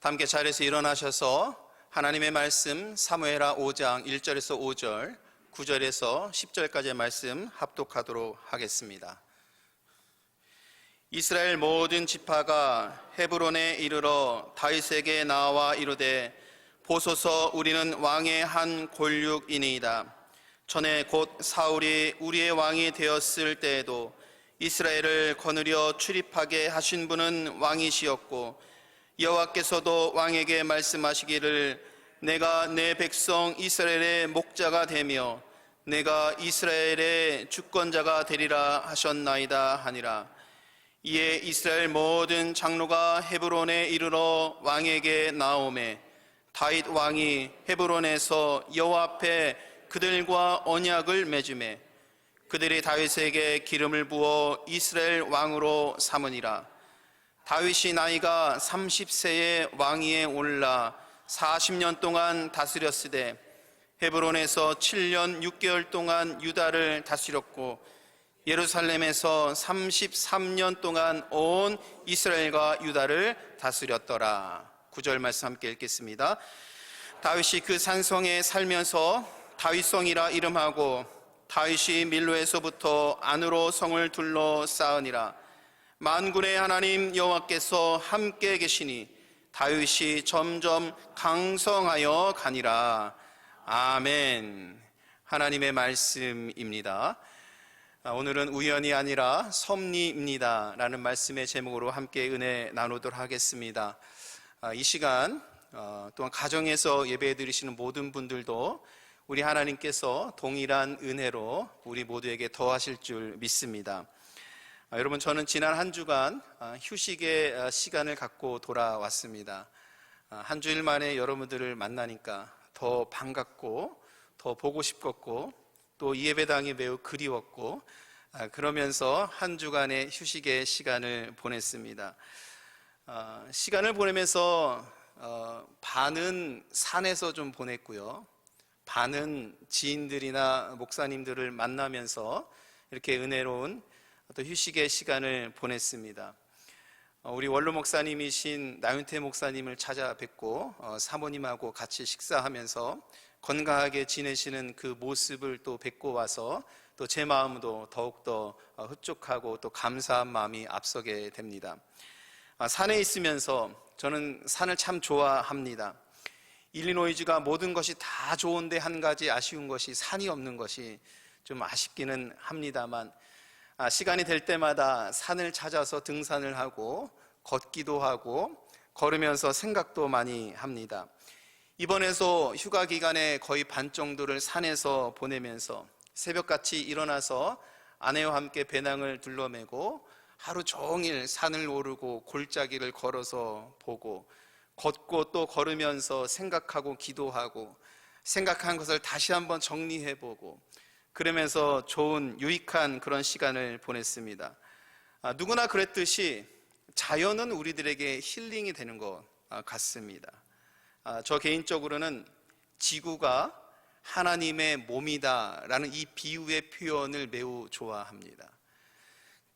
함께 자리에서 일어나셔서 하나님의 말씀 사무엘하 5장 1절에서 5절, 9절에서 10절까지의 말씀 합독하도록 하겠습니다. 이스라엘 모든 지파가 헤브론에 이르러 다윗에게 나와 이르되 보소서 우리는 왕의 한 골육이니이다. 전에 곧 사울이 우리의 왕이 되었을 때에도 이스라엘을 거느려 출입하게 하신 분은 왕이시었고 여호와께서도 왕에게 말씀하시기를 내가 내 백성 이스라엘의 목자가 되며 내가 이스라엘의 주권자가 되리라 하셨나이다 하니라. 이에 이스라엘 모든 장로가 헤브론에 이르러 왕에게 나오매 다윗 왕이 헤브론에서 여호와 앞에 그들과 언약을 맺으매 그들이 다윗에게 기름을 부어 이스라엘 왕으로 삼으니라. 다윗이 나이가 30세에 왕위에 올라 40년 동안 다스렸으되 헤브론에서 7년 6개월 동안 유다를 다스렸고 예루살렘에서 33년 동안 온 이스라엘과 유다를 다스렸더라. 9절 말씀 함께 읽겠습니다. 다윗이 그 산성에 살면서 다윗성이라 이름하고 다윗이 밀로에서부터 안으로 성을 둘러 쌓으니라. 만군의 하나님 여호와께서 함께 계시니 다윗이 점점 강성하여 가니라. 아멘. 하나님의 말씀입니다. 오늘은 우연이 아니라 섭리입니다 라는 말씀의 제목으로 함께 은혜 나누도록 하겠습니다. 이 시간 또한 가정에서 예배 드리시는 모든 분들도 우리 하나님께서 동일한 은혜로 우리 모두에게 더하실 줄 믿습니다. 여러분, 저는 지난 한 주간 휴식의 시간을 갖고 돌아왔습니다. 한 주일 만에 여러분들을 만나니까 더 반갑고 더 보고 싶었고 또 이 예배당이 매우 그리웠고 그러면서 한 주간의 휴식의 시간을 보냈습니다. 시간을 보내면서 반은 산에서 좀 보냈고요, 반은 지인들이나 목사님들을 만나면서 이렇게 은혜로운 또 휴식의 시간을 보냈습니다. 우리 원로 목사님이신 나윤태 목사님을 찾아뵙고 사모님하고 같이 식사하면서 건강하게 지내시는 그 모습을 또 뵙고 와서 또 제 마음도 더욱더 흡족하고 또 감사한 마음이 앞서게 됩니다. 산에 있으면서 저는 산을 참 좋아합니다. 일리노이주가 모든 것이 다 좋은데 한 가지 아쉬운 것이 산이 없는 것이 좀 아쉽기는 합니다만 시간이 될 때마다 산을 찾아서 등산을 하고 걷기도 하고 걸으면서 생각도 많이 합니다. 이번에도 휴가 기간에 거의 반 정도를 산에서 보내면서 새벽같이 일어나서 아내와 함께 배낭을 둘러매고 하루 종일 산을 오르고 골짜기를 걸어서 보고 걷고 또 걸으면서 생각하고 기도하고 생각한 것을 다시 한번 정리해보고 그러면서 좋은 유익한 그런 시간을 보냈습니다. 누구나 그랬듯이 자연은 우리들에게 힐링이 되는 것 같습니다. 저 개인적으로는 지구가 하나님의 몸이다 라는 이 비유의 표현을 매우 좋아합니다.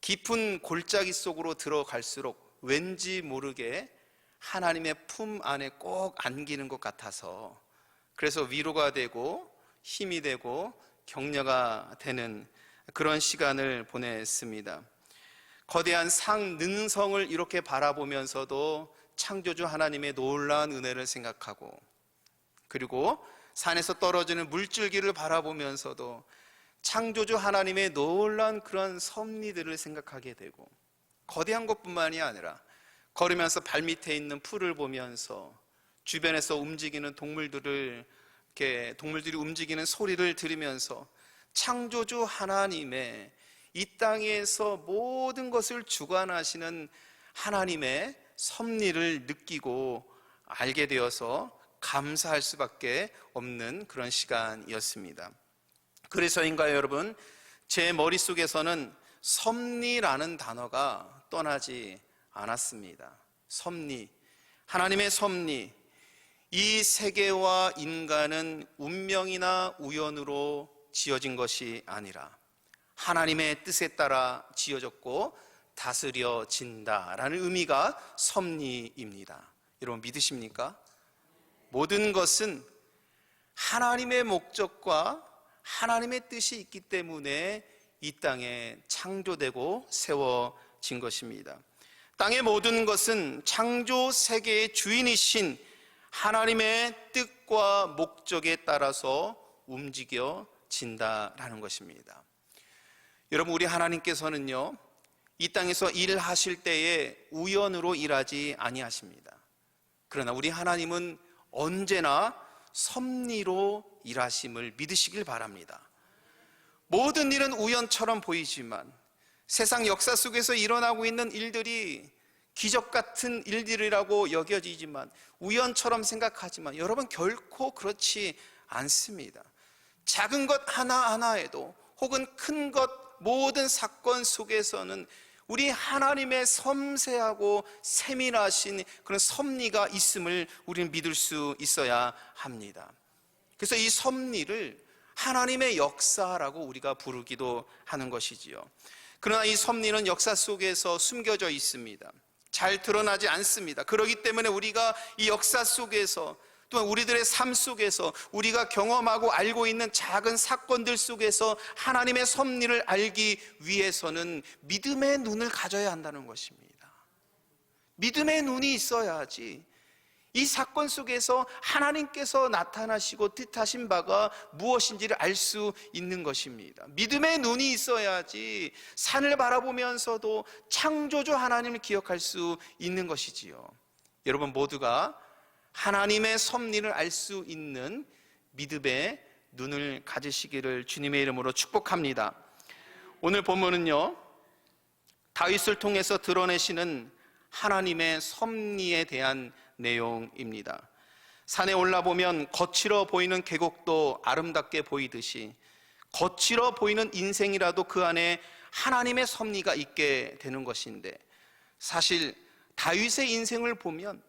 깊은 골짜기 속으로 들어갈수록 왠지 모르게 하나님의 품 안에 꼭 안기는 것 같아서 그래서 위로가 되고 힘이 되고 격려가 되는 그런 시간을 보냈습니다. 거대한 상능성을 이렇게 바라보면서도 창조주 하나님의 놀라운 은혜를 생각하고 그리고 산에서 떨어지는 물줄기를 바라보면서도 창조주 하나님의 놀라운 그런 섭리들을 생각하게 되고 거대한 것뿐만이 아니라 걸으면서 발밑에 있는 풀을 보면서 주변에서 움직이는 동물들이 움직이는 소리를 들으면서 창조주 하나님의 이 땅에서 모든 것을 주관하시는 하나님의 섭리를 느끼고 알게 되어서 감사할 수밖에 없는 그런 시간이었습니다. 그래서인가요, 여러분? 제 머릿속에서는 섭리라는 단어가 떠나지 않았습니다. 섭리, 하나님의 섭리. 이 세계와 인간은 운명이나 우연으로 지어진 것이 아니라 하나님의 뜻에 따라 지어졌고 다스려진다라는 의미가 섭리입니다. 여러분 믿으십니까? 모든 것은 하나님의 목적과 하나님의 뜻이 있기 때문에 이 땅에 창조되고 세워진 것입니다. 땅의 모든 것은 창조 세계의 주인이신 하나님의 뜻과 목적에 따라서 움직여진다라는 것입니다. 여러분, 우리 하나님께서는요, 이 땅에서 일하실 때에 우연으로 일하지 아니하십니다. 그러나 우리 하나님은 언제나 섭리로 일하심을 믿으시길 바랍니다. 모든 일은 우연처럼 보이지만 세상 역사 속에서 일어나고 있는 일들이 기적 같은 일들이라고 여겨지지만, 우연처럼 생각하지만 여러분 결코 그렇지 않습니다. 작은 것 하나하나에도 혹은 큰 것 모든 사건 속에서는 우리 하나님의 섬세하고 세밀하신 그런 섭리가 있음을 우리는 믿을 수 있어야 합니다. 그래서 이 섭리를 하나님의 역사라고 우리가 부르기도 하는 것이지요. 그러나 이 섭리는 역사 속에서 숨겨져 있습니다. 잘 드러나지 않습니다. 그렇기 때문에 우리가 이 역사 속에서, 또한 우리들의 삶 속에서 우리가 경험하고 알고 있는 작은 사건들 속에서 하나님의 섭리를 알기 위해서는 믿음의 눈을 가져야 한다는 것입니다. 믿음의 눈이 있어야지 이 사건 속에서 하나님께서 나타나시고 뜻하신 바가 무엇인지를 알 수 있는 것입니다. 믿음의 눈이 있어야지 산을 바라보면서도 창조주 하나님을 기억할 수 있는 것이지요. 여러분 모두가 하나님의 섭리를 알 수 있는 믿음의 눈을 가지시기를 주님의 이름으로 축복합니다. 오늘 본문은요, 다윗을 통해서 드러내시는 하나님의 섭리에 대한 내용입니다. 산에 올라보면 거칠어 보이는 계곡도 아름답게 보이듯이 거칠어 보이는 인생이라도 그 안에 하나님의 섭리가 있게 되는 것인데, 사실 다윗의 인생을 보면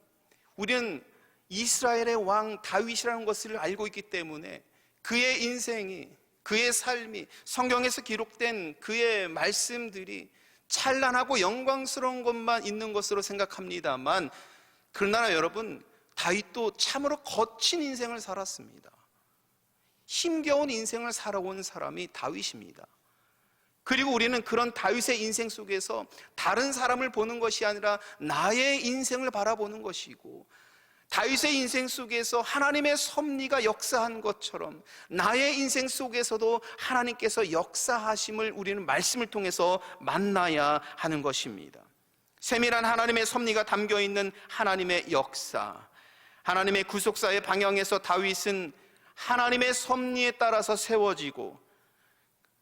우리는 이스라엘의 왕 다윗이라는 것을 알고 있기 때문에 그의 인생이, 그의 삶이, 성경에서 기록된 그의 말씀들이 찬란하고 영광스러운 것만 있는 것으로 생각합니다만, 그러나 여러분, 다윗도 참으로 거친 인생을 살았습니다. 힘겨운 인생을 살아온 사람이 다윗입니다. 그리고 우리는 그런 다윗의 인생 속에서 다른 사람을 보는 것이 아니라 나의 인생을 바라보는 것이고, 다윗의 인생 속에서 하나님의 섭리가 역사한 것처럼 나의 인생 속에서도 하나님께서 역사하심을 우리는 말씀을 통해서 만나야 하는 것입니다. 세밀한 하나님의 섭리가 담겨있는 하나님의 역사, 하나님의 구속사의 방향에서 다윗은 하나님의 섭리에 따라서 세워지고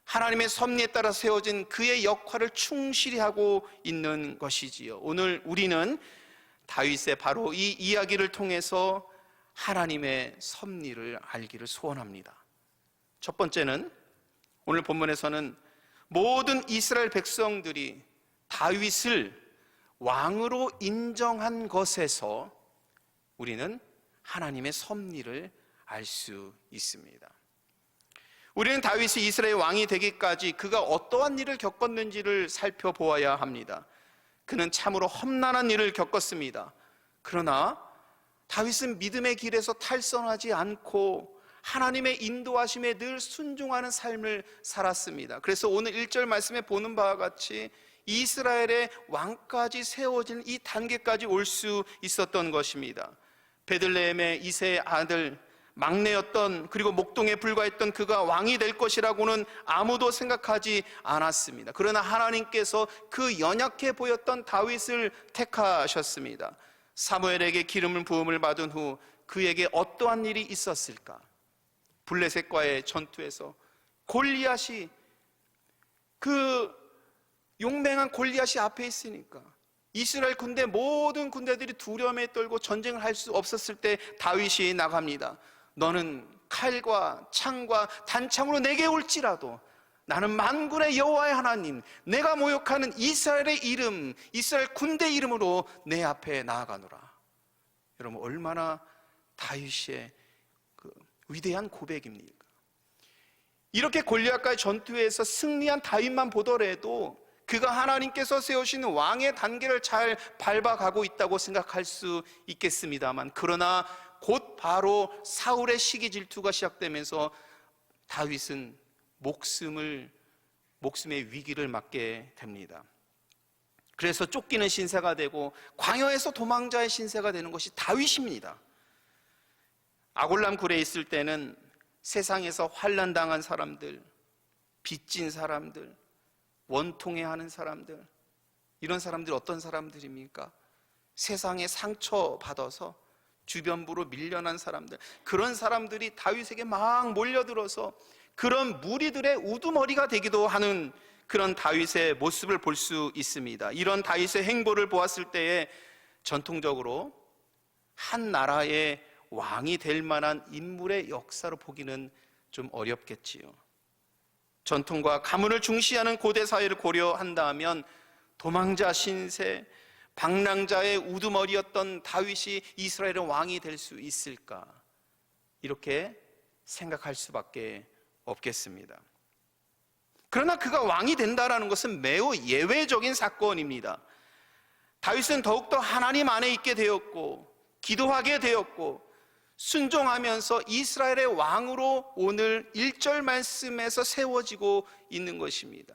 하나님의 섭리에 따라 세워진 그의 역할을 충실히 하고 있는 것이지요. 오늘 우리는 다윗의 바로 이 이야기를 통해서 하나님의 섭리를 알기를 소원합니다. 첫 번째는 오늘 본문에서는 모든 이스라엘 백성들이 다윗을 왕으로 인정한 것에서 우리는 하나님의 섭리를 알 수 있습니다. 우리는 다윗이 이스라엘 왕이 되기까지 그가 어떠한 일을 겪었는지를 살펴보아야 합니다. 그는 참으로 험난한 일을 겪었습니다. 그러나 다윗은 믿음의 길에서 탈선하지 않고 하나님의 인도하심에 늘 순종하는 삶을 살았습니다. 그래서 오늘 1절 말씀에 보는 바와 같이 이스라엘의 왕까지 세워진 이 단계까지 올 수 있었던 것입니다. 베들레헴의 이새의 아들, 막내였던, 그리고 목동에 불과했던 그가 왕이 될 것이라고는 아무도 생각하지 않았습니다. 그러나 하나님께서 그 연약해 보였던 다윗을 택하셨습니다. 사무엘에게 기름을 부음을 받은 후 그에게 어떠한 일이 있었을까? 블레셋과의 전투에서 골리앗이, 그 용맹한 골리앗이 앞에 있으니까 이스라엘 군대, 모든 군대들이 두려움에 떨고 전쟁을 할 수 없었을 때 다윗이 나갑니다. 너는 칼과 창과 단창으로 내게 올지라도 나는 만군의 여호와의 하나님, 내가 모욕하는 이스라엘의 이름, 이스라엘 군대 이름으로 내 앞에 나아가노라. 여러분, 얼마나 다윗의 그 위대한 고백입니까? 이렇게 골리앗과의 전투에서 승리한 다윗만 보더라도 그가 하나님께서 세우신 왕의 단계를 잘 밟아가고 있다고 생각할 수 있겠습니다만, 그러나 곧 바로 사울의 시기 질투가 시작되면서 다윗은 목숨의 위기를 맞게 됩니다. 그래서 쫓기는 신세가 되고 광야에서 도망자의 신세가 되는 것이 다윗입니다. 아골람 굴에 있을 때는 세상에서 환난당한 사람들, 빚진 사람들, 원통해하는 사람들, 이런 사람들이 어떤 사람들입니까? 세상에 상처받아서 주변부로 밀려난 사람들, 그런 사람들이 다윗에게 막 몰려들어서 그런 무리들의 우두머리가 되기도 하는 그런 다윗의 모습을 볼 수 있습니다. 이런 다윗의 행보를 보았을 때에 전통적으로 한 나라의 왕이 될 만한 인물의 역사로 보기는 좀 어렵겠지요. 전통과 가문을 중시하는 고대 사회를 고려한다면 도망자 신세, 방랑자의 우두머리였던 다윗이 이스라엘의 왕이 될 수 있을까? 이렇게 생각할 수밖에 없겠습니다. 그러나 그가 왕이 된다는 것은 매우 예외적인 사건입니다. 다윗은 더욱더 하나님 안에 있게 되었고 기도하게 되었고 순종하면서 이스라엘의 왕으로 오늘 1절 말씀에서 세워지고 있는 것입니다.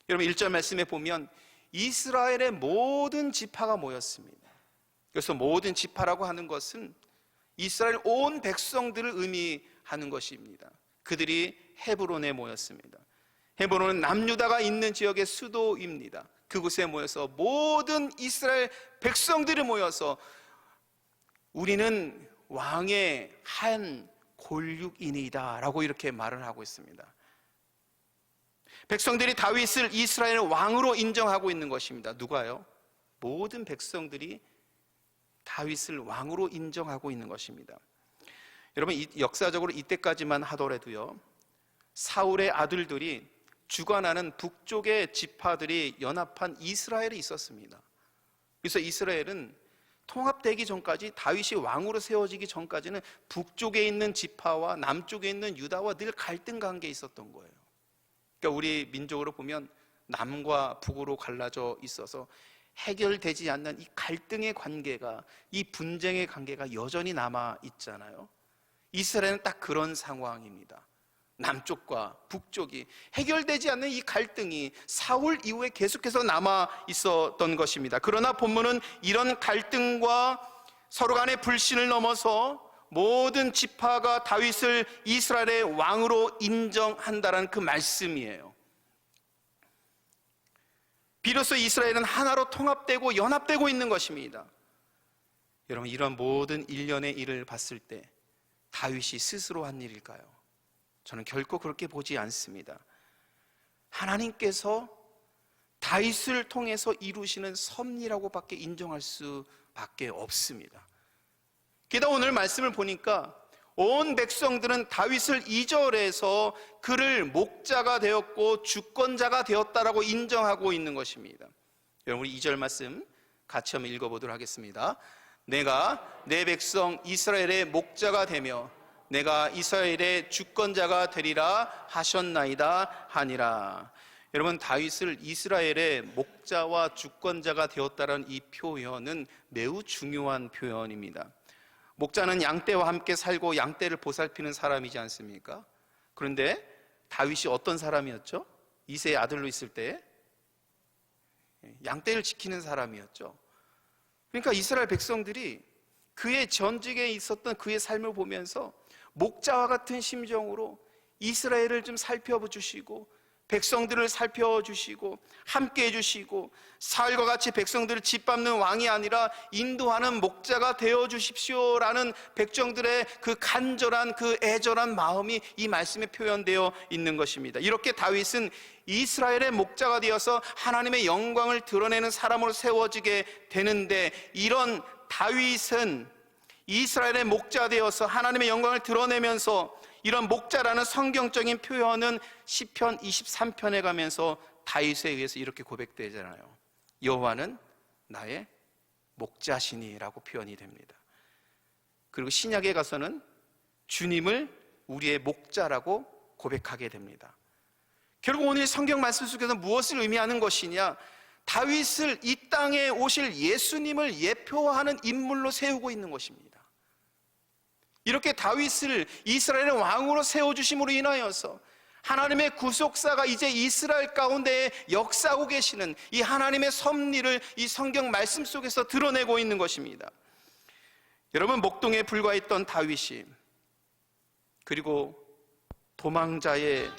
여러분 1절 말씀에 보면 이스라엘의 모든 지파가 모였습니다. 그래서 모든 지파라고 하는 것은 이스라엘 온 백성들을 의미하는 것입니다. 그들이 헤브론에 모였습니다. 헤브론은 남유다가 있는 지역의 수도입니다. 그곳에 모여서 모든 이스라엘 백성들이 모여서 우리는 왕의 한 골육이니이다 라고 이렇게 말을 하고 있습니다. 백성들이 다윗을 이스라엘 왕으로 인정하고 있는 것입니다. 누가요? 모든 백성들이 다윗을 왕으로 인정하고 있는 것입니다. 여러분 역사적으로 이때까지만 하더라도요, 사울의 아들들이 주관하는 북쪽의 지파들이 연합한 이스라엘이 있었습니다. 그래서 이스라엘은 통합되기 전까지, 다윗이 왕으로 세워지기 전까지는 북쪽에 있는 지파와 남쪽에 있는 유다와 늘 갈등 관계에 있었던 거예요. 그러니까 우리 민족으로 보면 남과 북으로 갈라져 있어서 해결되지 않는 이 갈등의 관계가, 이 분쟁의 관계가 여전히 남아 있잖아요. 이스라엘은 딱 그런 상황입니다. 남쪽과 북쪽이 해결되지 않는 이 갈등이 사울 이후에 계속해서 남아 있었던 것입니다. 그러나 본문은 이런 갈등과 서로 간의 불신을 넘어서 모든 지파가 다윗을 이스라엘의 왕으로 인정한다는 그 말씀이에요. 비로소 이스라엘은 하나로 통합되고 연합되고 있는 것입니다. 여러분 이런 모든 일련의 일을 봤을 때 다윗이 스스로 한 일일까요? 저는 결코 그렇게 보지 않습니다. 하나님께서 다윗을 통해서 이루시는 섭리라고밖에 인정할 수밖에 없습니다. 게다가 오늘 말씀을 보니까 온 백성들은 다윗을 2절에서 그를 목자가 되었고 주권자가 되었다라고 인정하고 있는 것입니다. 여러분 우리 2절 말씀 같이 한번 읽어보도록 하겠습니다. 내가 내 백성 이스라엘의 목자가 되며 내가 이스라엘의 주권자가 되리라 하셨나이다 하니라. 여러분 다윗을 이스라엘의 목자와 주권자가 되었다는 이 표현은 매우 중요한 표현입니다. 목자는 양떼와 함께 살고 양떼를 보살피는 사람이지 않습니까? 그런데 다윗이 어떤 사람이었죠? 이새의 아들로 있을 때 양떼를 지키는 사람이었죠. 그러니까 이스라엘 백성들이 그의 전직에 있었던 그의 삶을 보면서 목자와 같은 심정으로 이스라엘을 좀 살펴주시고 백성들을 살펴주시고 함께 해주시고 사울과 같이 백성들을 짓밟는 왕이 아니라 인도하는 목자가 되어주십시오라는 백성들의 그 간절한 그 애절한 마음이 이 말씀에 표현되어 있는 것입니다. 이렇게 다윗은 이스라엘의 목자가 되어서 하나님의 영광을 드러내는 사람으로 세워지게 되는데, 이런 다윗은 이스라엘의 목자 되어서 하나님의 영광을 드러내면서 이런 목자라는 성경적인 표현은 시편 23편에 가면서 다윗에 의해서 이렇게 고백되잖아요. 여호와는 나의 목자시니라고 표현이 됩니다. 그리고 신약에 가서는 주님을 우리의 목자라고 고백하게 됩니다. 결국 오늘 성경 말씀 속에서 무엇을 의미하는 것이냐? 다윗을 이 땅에 오실 예수님을 예표하는 인물로 세우고 있는 것입니다. 이렇게 다윗을 이스라엘의 왕으로 세워주심으로 인하여서 하나님의 구속사가 이제 이스라엘 가운데 역사하고 계시는 이 하나님의 섭리를 이 성경 말씀 속에서 드러내고 있는 것입니다. 여러분, 목동에 불과했던 다윗이, 그리고 도망자의,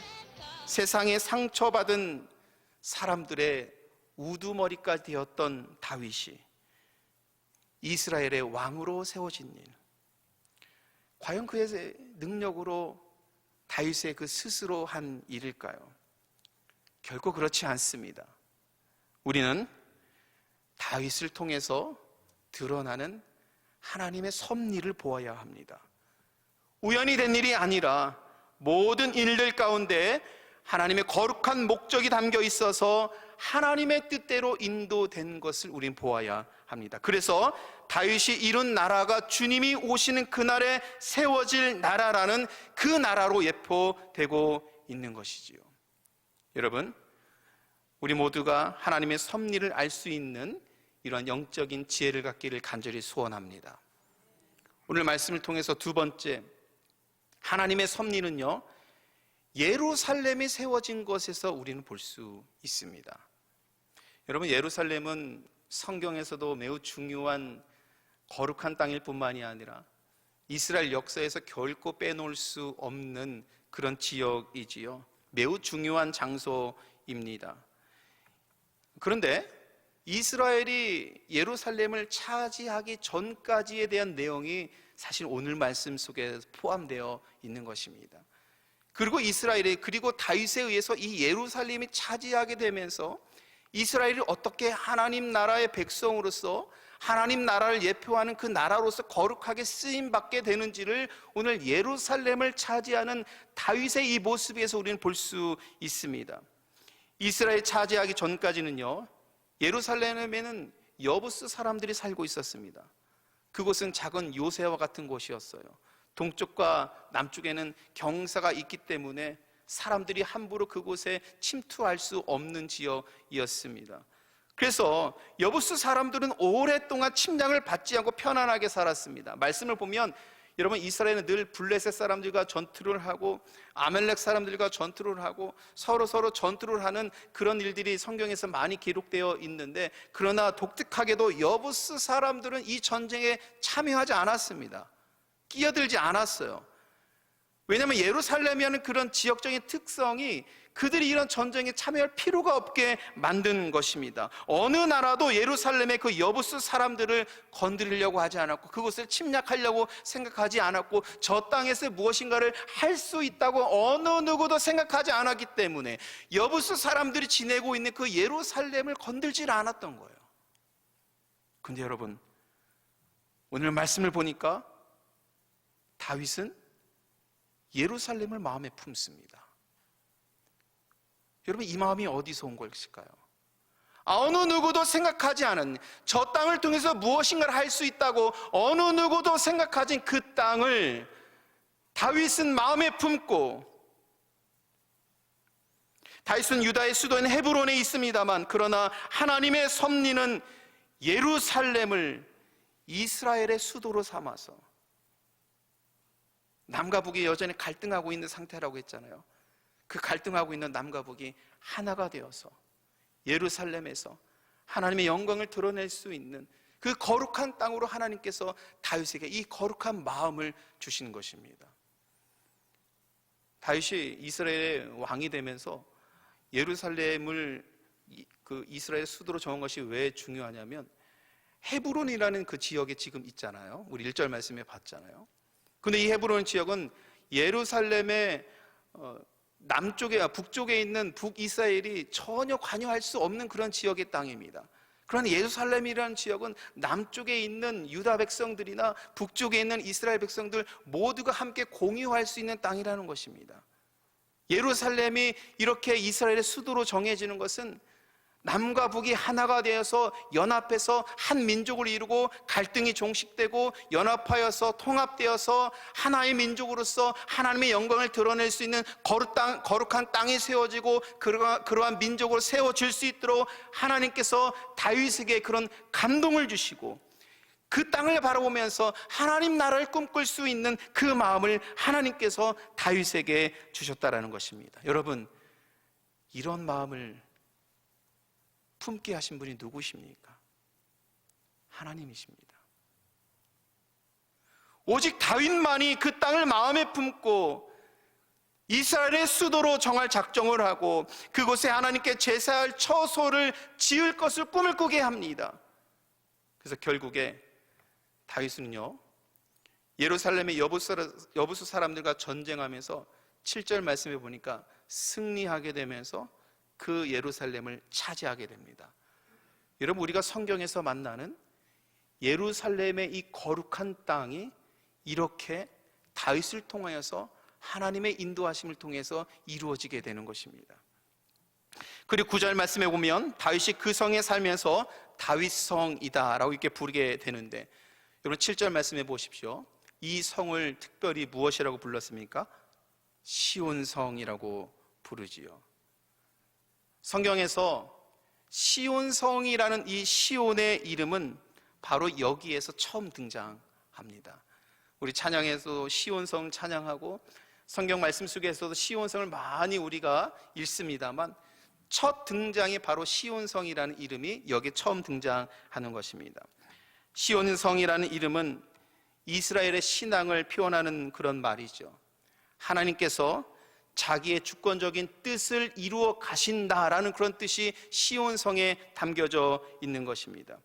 세상에 상처받은 사람들의 우두머리가 되었던 다윗이 이스라엘의 왕으로 세워진 일, 과연 그의 능력으로 다윗의 그 스스로 한 일일까요? 결코 그렇지 않습니다. 우리는 다윗을 통해서 드러나는 하나님의 섭리를 보아야 합니다. 우연히 된 일이 아니라 모든 일들 가운데 하나님의 거룩한 목적이 담겨 있어서 하나님의 뜻대로 인도된 것을 우린 보아야 합니다. 그래서 다윗이 이룬 나라가 주님이 오시는 그날에 세워질 나라라는 그 나라로 예표되고 있는 것이지요. 여러분, 우리 모두가 하나님의 섭리를 알 수 있는 이런 영적인 지혜를 갖기를 간절히 소원합니다. 오늘 말씀을 통해서 두 번째, 하나님의 섭리는요, 예루살렘이 세워진 것에서 우리는 볼 수 있습니다. 여러분, 예루살렘은 성경에서도 매우 중요한 거룩한 땅일 뿐만이 아니라 이스라엘 역사에서 결코 빼놓을 수 없는 그런 지역이지요. 매우 중요한 장소입니다. 그런데 이스라엘이 예루살렘을 차지하기 전까지에 대한 내용이 사실 오늘 말씀 속에 포함되어 있는 것입니다. 그리고 이스라엘이, 그리고 다윗에 의해서 이 예루살렘이 차지하게 되면서 이스라엘이 어떻게 하나님 나라의 백성으로서 하나님 나라를 예표하는 그 나라로서 거룩하게 쓰임받게 되는지를 오늘 예루살렘을 차지하는 다윗의 이 모습에서 우리는 볼 수 있습니다. 이스라엘 차지하기 전까지는요, 예루살렘에는 여부스 사람들이 살고 있었습니다. 그곳은 작은 요새와 같은 곳이었어요. 동쪽과 남쪽에는 경사가 있기 때문에 사람들이 함부로 그곳에 침투할 수 없는 지역이었습니다. 그래서 여부스 사람들은 오랫동안 침략을 받지 않고 편안하게 살았습니다. 말씀을 보면 여러분, 이스라엘은 늘 블레셋 사람들과 전투를 하고 아멜렉 사람들과 전투를 하고 서로 전투를 하는 그런 일들이 성경에서 많이 기록되어 있는데, 그러나 독특하게도 여부스 사람들은 이 전쟁에 참여하지 않았습니다. 끼어들지 않았어요. 왜냐하면 예루살렘이라는 그런 지역적인 특성이 그들이 이런 전쟁에 참여할 필요가 없게 만든 것입니다. 어느 나라도 예루살렘의 그 여부스 사람들을 건드리려고 하지 않았고, 그곳을 침략하려고 생각하지 않았고, 저 땅에서 무엇인가를 할 수 있다고 어느 누구도 생각하지 않았기 때문에 여부스 사람들이 지내고 있는 그 예루살렘을 건들지 않았던 거예요. 근데 여러분, 오늘 말씀을 보니까 다윗은 예루살렘을 마음에 품습니다. 여러분, 이 마음이 어디서 온 것일까요? 어느 누구도 생각하지 않은, 저 땅을 통해서 무엇인가를 할 수 있다고 어느 누구도 생각하지 그 땅을 다윗은 마음에 품고, 다윗은 유다의 수도인 헤브론에 있습니다만, 그러나 하나님의 섭리는 예루살렘을 이스라엘의 수도로 삼아서, 남과 북이 여전히 갈등하고 있는 상태라고 했잖아요. 그 갈등하고 있는 남과 북이 하나가 되어서 예루살렘에서 하나님의 영광을 드러낼 수 있는 그 거룩한 땅으로 하나님께서 다윗에게 이 거룩한 마음을 주신 것입니다. 다윗이 이스라엘의 왕이 되면서 예루살렘을 그 이스라엘 수도로 정한 것이 왜 중요하냐면, 헤브론이라는 그 지역에 지금 있잖아요. 우리 1절 말씀에 봤잖아요. 근데 이 헤브론 지역은 예루살렘의 북쪽에 있는 북이스라엘이 전혀 관여할 수 없는 그런 지역의 땅입니다. 그러나 예루살렘이라는 지역은 남쪽에 있는 유다 백성들이나 북쪽에 있는 이스라엘 백성들 모두가 함께 공유할 수 있는 땅이라는 것입니다. 예루살렘이 이렇게 이스라엘의 수도로 정해지는 것은 남과 북이 하나가 되어서 연합해서 한 민족을 이루고 갈등이 종식되고 연합하여서 통합되어서 하나의 민족으로서 하나님의 영광을 드러낼 수 있는 거룩한 땅이 세워지고 그러한 민족으로 세워질 수 있도록 하나님께서 다윗에게 그런 감동을 주시고 그 땅을 바라보면서 하나님 나라를 꿈꿀 수 있는 그 마음을 하나님께서 다윗에게 주셨다라는 것입니다. 여러분, 이런 마음을 품게 하신 분이 누구십니까? 하나님이십니다. 오직 다윗만이 그 땅을 마음에 품고 이스라엘의 수도로 정할 작정을 하고 그곳에 하나님께 제사할 처소를 지을 것을 꿈을 꾸게 합니다. 그래서 결국에 다윗은요, 예루살렘의 여부수 사람들과 전쟁하면서 7절 말씀에 보니까 승리하게 되면서 그 예루살렘을 차지하게 됩니다. 여러분, 우리가 성경에서 만나는 예루살렘의 이 거룩한 땅이 이렇게 다윗을 통하여서 하나님의 인도하심을 통해서 이루어지게 되는 것입니다. 그리고 9절 말씀에 보면 다윗이 그 성에 살면서 다윗성이다 라고 이렇게 부르게 되는데, 여러분 7절 말씀해 보십시오. 이 성을 특별히 무엇이라고 불렀습니까? 시온성이라고 부르지요. 성경에서 시온성이라는 이 시온의 이름은 바로 여기에서 처음 등장합니다. 우리 찬양에서 시온성 찬양하고 성경 말씀 속에서도 시온성을 많이 우리가 읽습니다만 첫 등장이 바로 시온성이라는 이름이 여기에 처음 등장하는 것입니다. 시온성이라는 이름은 이스라엘의 신앙을 표현하는 그런 말이죠. 하나님께서 자기의 주권적인 뜻을 이루어 가신다라는 그런 뜻이 시온성에 담겨져 있는 것입니다.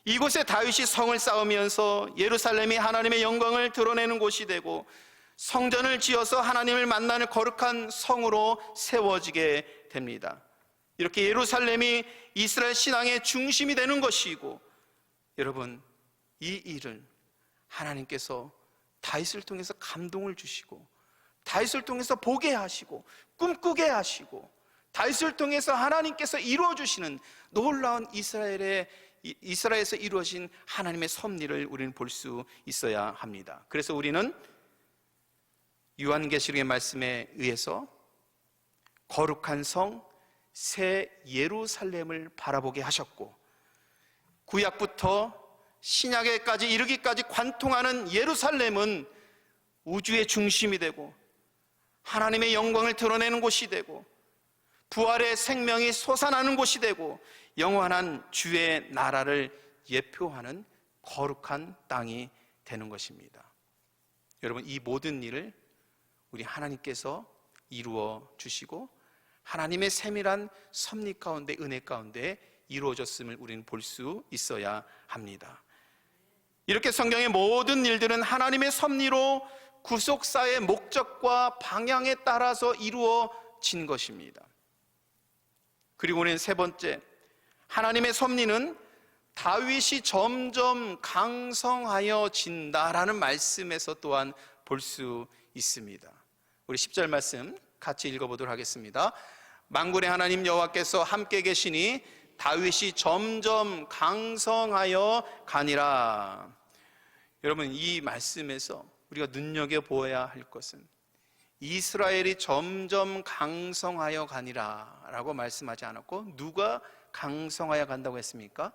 이곳에 다윗이 성을 쌓으면서 예루살렘이 하나님의 영광을 드러내는 곳이 되고 성전을 지어서 하나님을 만나는 거룩한 성으로 세워지게 됩니다. 이렇게 예루살렘이 이스라엘 신앙의 중심이 되는 것이고, 여러분, 이 일을 하나님께서 다윗을 통해서 감동을 주시고 다윗을 통해서 보게 하시고 꿈꾸게 하시고 다윗을 통해서 하나님께서 이루어주시는 놀라운 이스라엘에서 이루어진 하나님의 섭리를 우리는 볼 수 있어야 합니다. 그래서 우리는 요한계시록의 말씀에 의해서 거룩한 성 새 예루살렘을 바라보게 하셨고, 구약부터 신약에까지 이르기까지 관통하는 예루살렘은 우주의 중심이 되고 하나님의 영광을 드러내는 곳이 되고 부활의 생명이 솟아나는 곳이 되고 영원한 주의 나라를 예표하는 거룩한 땅이 되는 것입니다. 여러분, 이 모든 일을 우리 하나님께서 이루어 주시고 하나님의 세밀한 섭리 가운데 은혜 가운데 이루어졌음을 우리는 볼 수 있어야 합니다. 이렇게 성경의 모든 일들은 하나님의 섭리로 구속사의 목적과 방향에 따라서 이루어진 것입니다. 그리고 우리는 세 번째, 하나님의 섭리는 다윗이 점점 강성하여진다라는 말씀에서 또한 볼 수 있습니다. 우리 10절 말씀 같이 읽어보도록 하겠습니다. 만군의 하나님 여호와께서 함께 계시니 다윗이 점점 강성하여 가니라. 여러분, 이 말씀에서 우리가 눈여겨보아야 할 것은 이스라엘이 점점 강성하여 가니라 라고 말씀하지 않았고, 누가 강성하여 간다고 했습니까?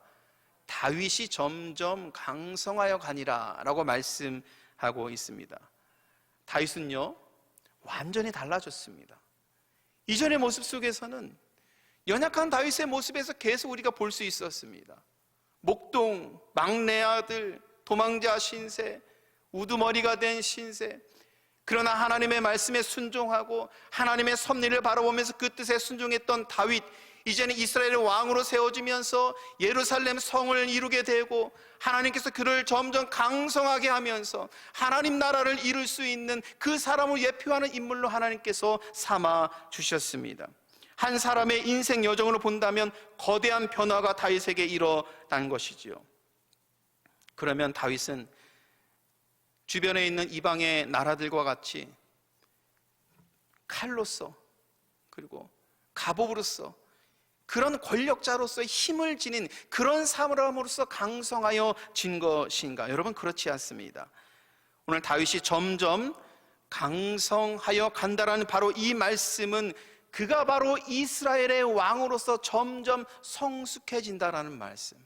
다윗이 점점 강성하여 가니라 라고 말씀하고 있습니다. 다윗은요, 완전히 달라졌습니다. 이전의 모습 속에서는 연약한 다윗의 모습에서 계속 우리가 볼 수 있었습니다. 목동, 막내 아들, 도망자 신세, 우두머리가 된 신세. 그러나 하나님의 말씀에 순종하고 하나님의 섭리를 바라보면서 그 뜻에 순종했던 다윗, 이제는 이스라엘의 왕으로 세워지면서 예루살렘 성을 이루게 되고 하나님께서 그를 점점 강성하게 하면서 하나님 나라를 이룰 수 있는 그 사람을 예표하는 인물로 하나님께서 삼아 주셨습니다. 한 사람의 인생 여정으로 본다면 거대한 변화가 다윗에게 일어난 것이지요. 그러면 다윗은 주변에 있는 이방의 나라들과 같이 칼로서 그리고 갑옷으로서 그런 권력자로서의 힘을 지닌 그런 사람으로서 강성하여 진 것인가? 여러분, 그렇지 않습니다. 오늘 다윗이 점점 강성하여 간다라는 바로 이 말씀은 그가 바로 이스라엘의 왕으로서 점점 성숙해진다라는 말씀,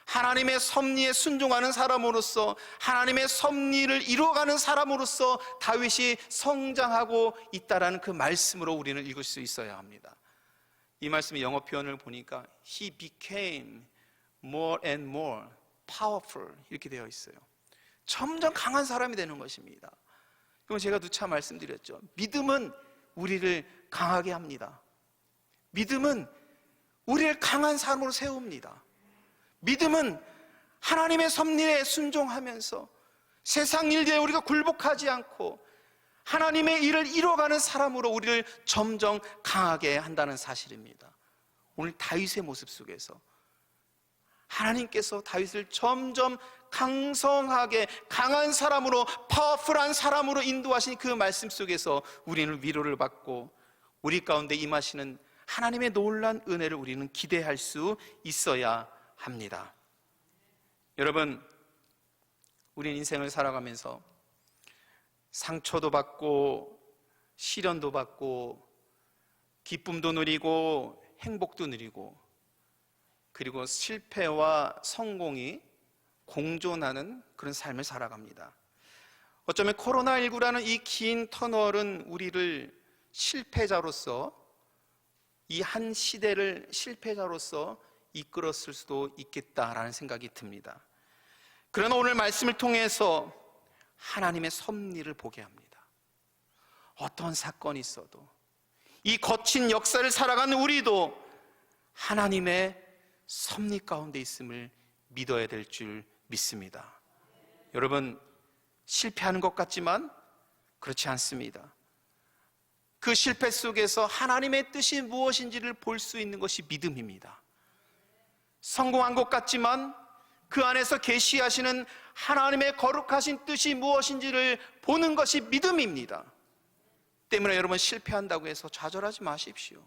하나님의 섭리에 순종하는 사람으로서, 하나님의 섭리를 이루어가는 사람으로서 다윗이 성장하고 있다라는 그 말씀으로 우리는 읽을 수 있어야 합니다. 이 말씀의 영어 표현을 보니까 He became more and more powerful 이렇게 되어 있어요. 점점 강한 사람이 되는 것입니다. 그럼 제가 누차 말씀드렸죠. 믿음은 우리를 강하게 합니다. 믿음은 우리를 강한 사람으로 세웁니다. 믿음은 하나님의 섭리에 순종하면서 세상 일에 우리가 굴복하지 않고 하나님의 일을 이뤄가는 사람으로 우리를 점점 강하게 한다는 사실입니다. 오늘 다윗의 모습 속에서 하나님께서 다윗을 점점 강성하게 강한 사람으로, 파워풀한 사람으로 인도하신 그 말씀 속에서 우리는 위로를 받고 우리 가운데 임하시는 하나님의 놀라운 은혜를 우리는 기대할 수 있어야 합니다. 여러분, 우리는 인생을 살아가면서 상처도 받고 시련도 받고 기쁨도 누리고 행복도 누리고, 그리고 실패와 성공이 공존하는 그런 삶을 살아갑니다. 어쩌면 코로나19라는 이 긴 터널은 우리를 실패자로서, 이 한 시대를 실패자로서 이끌었을 수도 있겠다라는 생각이 듭니다. 그러나 오늘 말씀을 통해서 하나님의 섭리를 보게 합니다. 어떤 사건이 있어도, 이 거친 역사를 살아가는 우리도 하나님의 섭리 가운데 있음을 믿어야 될 줄 믿습니다. 여러분, 실패하는 것 같지만 그렇지 않습니다. 그 실패 속에서 하나님의 뜻이 무엇인지를 볼 수 있는 것이 믿음입니다. 성공한 것 같지만 그 안에서 계시하시는 하나님의 거룩하신 뜻이 무엇인지를 보는 것이 믿음입니다. 때문에 여러분, 실패한다고 해서 좌절하지 마십시오.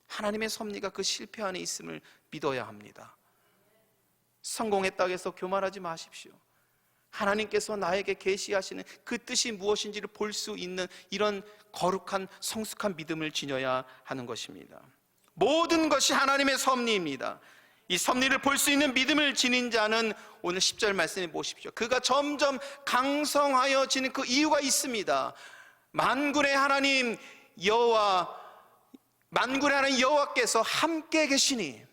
하나님의 섭리가 그 실패 안에 있음을 믿어야 합니다. 성공했다고 해서 교만하지 마십시오. 하나님께서 나에게 계시하시는 그 뜻이 무엇인지를 볼 수 있는 이런 거룩한 성숙한 믿음을 지녀야 하는 것입니다. 모든 것이 하나님의 섭리입니다. 이 섭리를 볼 수 있는 믿음을 지닌 자는 오늘 10절 말씀해 보십시오. 그가 점점 강성하여지는 그 이유가 있습니다. 만군의 하나님 여호와께서 함께 계시니,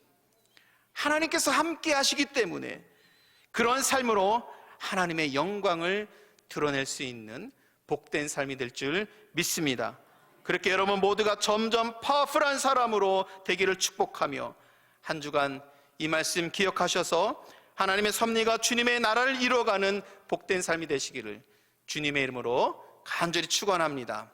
하나님께서 함께 하시기 때문에 그런 삶으로 하나님의 영광을 드러낼 수 있는 복된 삶이 될 줄 믿습니다. 그렇게 여러분 모두가 점점 파워풀한 사람으로 되기를 축복하며, 한 주간 이 말씀 기억하셔서 하나님의 섭리가 주님의 나라를 이루어가는 복된 삶이 되시기를 주님의 이름으로 간절히 축원합니다.